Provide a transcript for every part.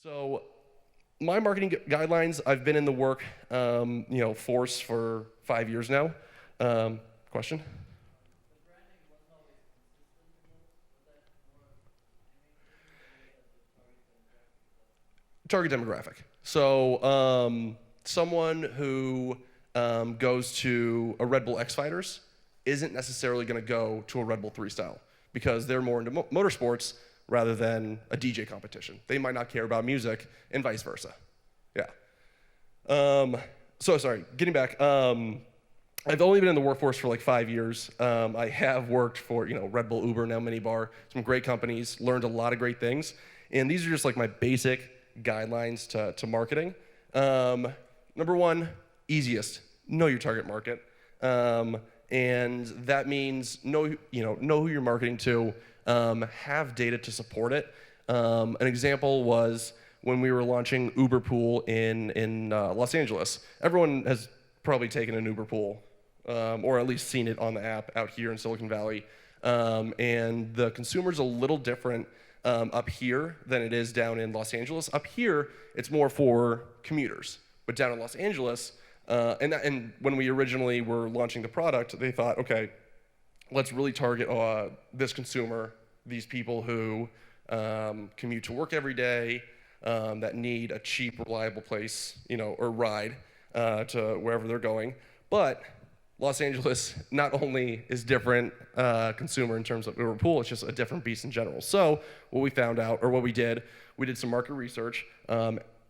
So my marketing guidelines, I've been in the work, force for 5 years now. Question? Target demographic. So someone who goes to a Red Bull X Fighters isn't necessarily going to go to a Red Bull 3 style because they're more into motorsports rather than a DJ competition. They might not care about music and vice versa. Yeah. Getting back. I've only been in the workforce for like 5 years. I have worked for Red Bull, Uber, now Minibar, some great companies, learned a lot of great things. And these are just like my basic guidelines to marketing. Number one, easiest, know your target market. And that means know who you're marketing to, have data to support it. An example was when we were launching Uber Pool in Los Angeles. Everyone has probably taken an Uber Pool, or at least seen it on the app out here in Silicon Valley. And the consumer's a little different up here than it is down in Los Angeles. Up here, it's more for commuters. But down in Los Angeles, and when we originally were launching the product, they thought, okay, let's really target this consumer, these people who commute to work every day, that need a cheap, reliable place, or ride to wherever they're going. But Los Angeles not only is different consumer in terms of Uber Pool, it's just a different beast in general. So what we did some market research,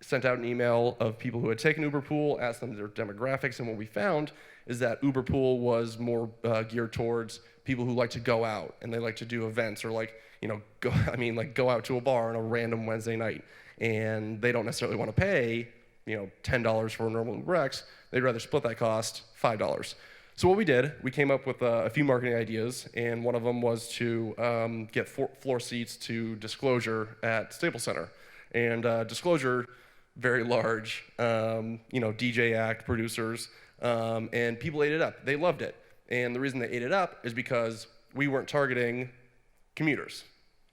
sent out an email of people who had taken Uber Pool, asked them their demographics, and what we found is that Uber Pool was more geared towards people who like to go out and they like to do events or go out to a bar on a random Wednesday night, and they don't necessarily want to pay $10 for a normal UberX. They'd rather split that cost, $5. So what we did, we came up with a few marketing ideas, and one of them was to get floor seats to Disclosure at Staples Center. And Disclosure, very large, DJ act, producers, and people ate it up. They loved it. And the reason they ate it up is because we weren't targeting commuters.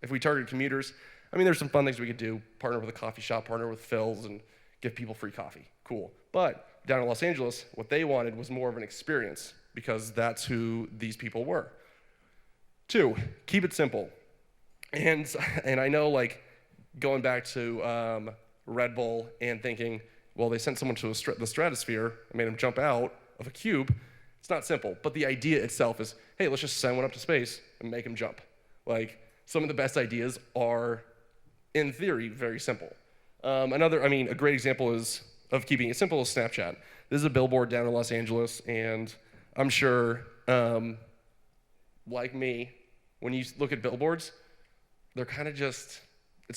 If we targeted commuters, there's some fun things we could do, partner with a coffee shop, partner with Phil's, and give people free coffee. Cool. But down in Los Angeles, what they wanted was more of an experience because that's who these people were. 2, keep it simple. And I know, going back to Red Bull and thinking, well, they sent someone to the stratosphere and made them jump out of a cube. It's not simple, but the idea itself is, hey, let's just send one up to space and make them jump. Some of the best ideas are, in theory, very simple. A great example of keeping it simple is Snapchat. This is a billboard down in Los Angeles, and I'm sure, like me, when you look at billboards, they're kind of it's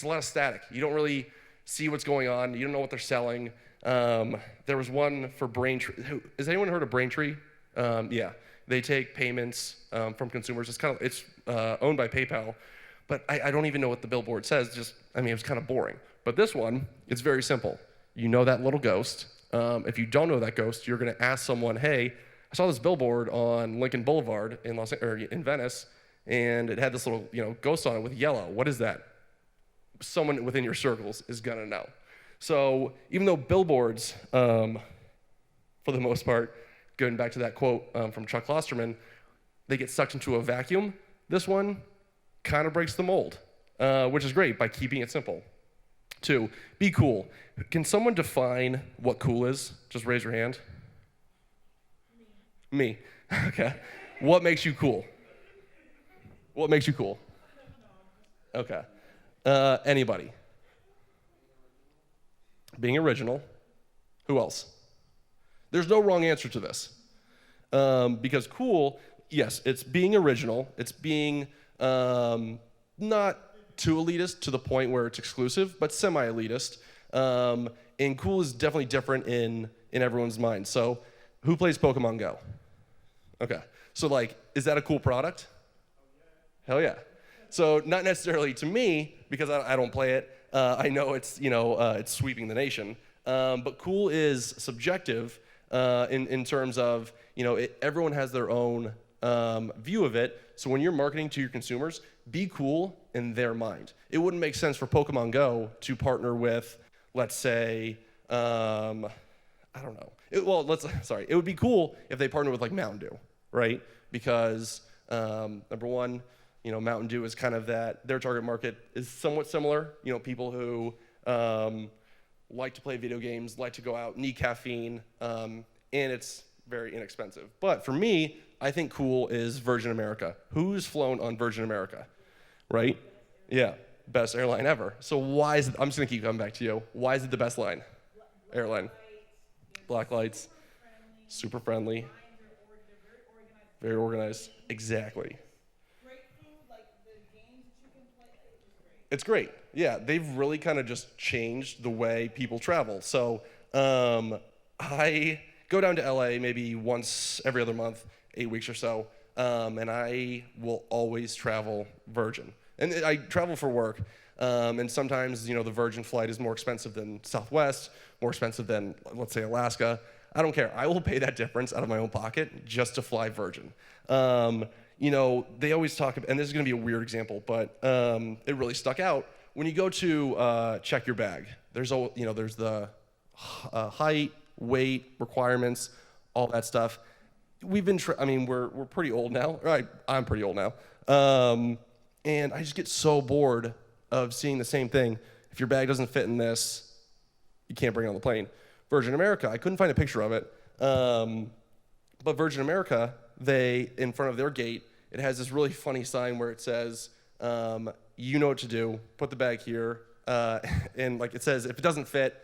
a lot of static. You don't really see what's going on. You don't know what they're selling. There was one for Braintree. Has anyone heard of Braintree? Yeah, they take payments from consumers. It's owned by PayPal, but I don't even know what the billboard says. It was kind of boring. But this one, it's very simple. You know that little ghost. If you don't know that ghost, you're going to ask someone, hey, I saw this billboard on Lincoln Boulevard in Venice, and it had this little ghost on it with yellow. What is that? Someone within your circles is going to know. So even though billboards, for the most part, going back to that quote from Chuck Klosterman, they get sucked into a vacuum, this one kind of breaks the mold, which is great by keeping it simple. 2, be cool. Can someone define what cool is? Just raise your hand. Me. Okay. What makes you cool? What makes you cool? Okay. Anybody? Being original. Who else? There's no wrong answer to this. Because cool, yes, it's being original. It's being not too elitist to the point where it's exclusive, but semi-elitist. And cool is definitely different in everyone's mind. So who plays Pokemon Go? Okay. So is that a cool product? Hell yeah. So not necessarily to me, because I don't play it. I know it's it's sweeping the nation. But cool is subjective in terms of everyone has their own view of it. So when you're marketing to your consumers, be cool in their mind. It wouldn't make sense for Pokemon Go to partner with, let's say, I don't know. It would be cool if they partnered with like Mountain Dew, right? Because number one, Mountain Dew is kind of their target market is somewhat similar. People who like to play video games, like to go out, need caffeine, and it's very inexpensive. But for me, I think cool is Virgin America. Who's flown on Virgin America, right? Yeah, best airline ever. So why is it, I'm just gonna keep coming back to you. Why is it the best airline? Black lights, super friendly, very organized. Exactly. It's great. Yeah, they've really kind of just changed the way people travel. So I go down to LA maybe once every other month, 8 weeks or so, and I will always travel Virgin. And I travel for work, and sometimes the Virgin flight is more expensive than Southwest, more expensive than, let's say, Alaska. I don't care. I will pay that difference out of my own pocket just to fly Virgin. They always talk about, and this is going to be a weird example, but it really stuck out. When you go to check your bag, there's the height, weight requirements, all that stuff. We've been, we're pretty old now. Right? I'm pretty old now, and I just get so bored of seeing the same thing. If your bag doesn't fit in this, you can't bring it on the plane. Virgin America, I couldn't find a picture of it, but Virgin America, in front of their gate, it has this really funny sign where it says, you know what to do, put the bag here, and it says, if it doesn't fit,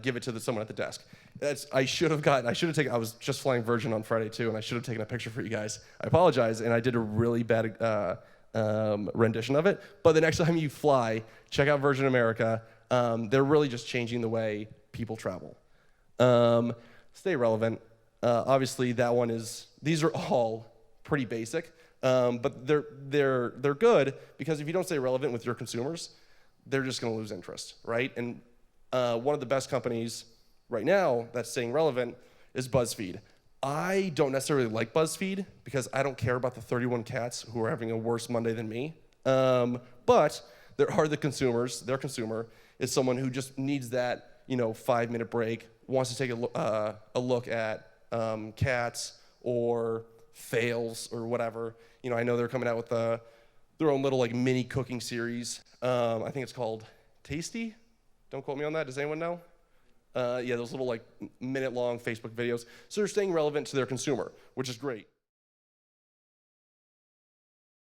give it to someone at the desk. I was just flying Virgin on Friday too, and I should have taken a picture for you guys. I apologize, and I did a really bad rendition of it, but the next time you fly, check out Virgin America. They're really just changing the way people travel. Stay relevant. Obviously, these are all pretty basic, but they're good because if you don't stay relevant with your consumers, they're just going to lose interest, right? And one of the best companies right now that's staying relevant is BuzzFeed. I don't necessarily like BuzzFeed because I don't care about the 31 cats who are having a worse Monday than me. But there are the consumers. Their consumer is someone who just needs that 5-minute break, wants to take a look at cats or fails or whatever. I know they're coming out with their own little mini cooking series. I think it's called Tasty. Don't quote me on that. Does anyone know? Yeah, those little minute-long Facebook videos. So they're staying relevant to their consumer, which is great.